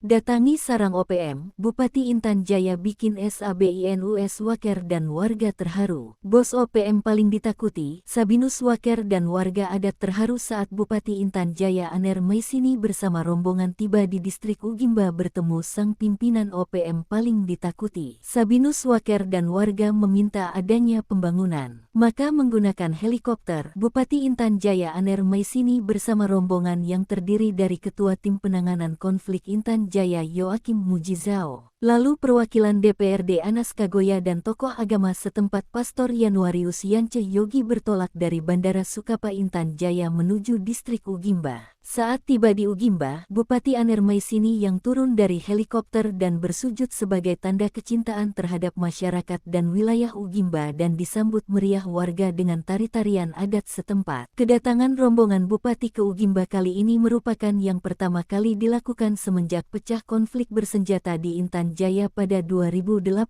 Datangi sarang OPM, Bupati Intan Jaya bikin SABINUS Waker dan warga terharu. Bos OPM paling ditakuti, Sabinus Waker dan warga adat terharu saat Bupati Intan Jaya Aner Maisini bersama rombongan tiba di distrik Ugimba bertemu sang pimpinan OPM paling ditakuti. Sabinus Waker dan warga meminta adanya pembangunan. Maka menggunakan helikopter, Bupati Intan Jaya Aner Maisini bersama rombongan yang terdiri dari Ketua Tim Penanganan Konflik Intan Jaya Yoakim Mujizao, lalu perwakilan DPRD Anas Kagoya dan tokoh agama setempat Pastor Yanuarius Yance Yogi bertolak dari Bandara Sukapa Intan Jaya menuju distrik Ugimba. Saat tiba di Ugimba, Bupati Aner Maisini yang turun dari helikopter dan bersujud sebagai tanda kecintaan terhadap masyarakat dan wilayah Ugimba dan disambut meriah warga dengan tari-tarian adat setempat. Kedatangan rombongan Bupati ke Ugimba kali ini merupakan yang pertama kali dilakukan semenjak pecah konflik bersenjata di Intan Jaya pada 2018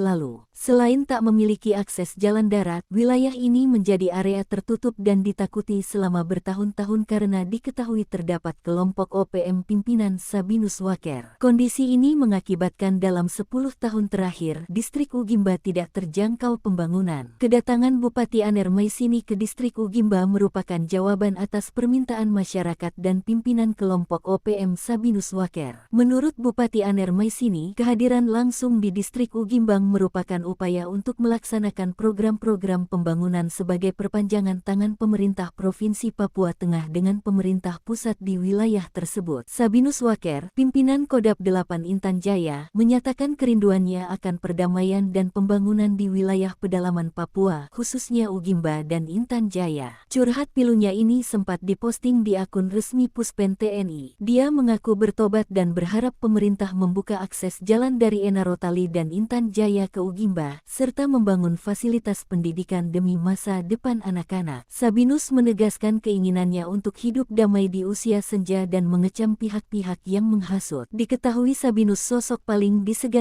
lalu. Selain tak memiliki akses jalan darat, wilayah ini menjadi area tertutup dan ditakuti selama bertahun-tahun karena diketahui terdapat kelompok OPM pimpinan Sabinus Waker. Kondisi ini mengakibatkan dalam 10 tahun terakhir, distrik Ugimba tidak terjangkau pembangunan. Kedatangan Bupati Aner Maisini ke distrik Ugimba merupakan jawaban atas permintaan masyarakat dan pimpinan kelompok OPM Sabinus Waker. Menurut Bupati Aner Maisini, kehadiran langsung di distrik Ugimbang merupakan upaya untuk melaksanakan program-program pembangunan sebagai perpanjangan tangan pemerintah Provinsi Papua Tengah dengan pemerintah pusat di wilayah tersebut. Sabinus Waker, pimpinan Kodap 8 Intan Jaya, menyatakan kerinduannya akan perdamaian dan pembangunan di wilayah pedalaman Papua, khususnya Ugimba dan Intan Jaya. Curhat pilunya ini sempat diposting di akun resmi Puspen TNI. Dia mengaku bertobat dan berharap pemerintah membuka akses jalan dari Enarotali dan Intan Jaya ke Ugimba, serta membangun fasilitas pendidikan demi masa depan anak-anak. Sabinus menegaskan keinginannya untuk hidup damai di usia senja dan mengecam pihak-pihak yang menghasut. Diketahui Sabinus sosok paling disegani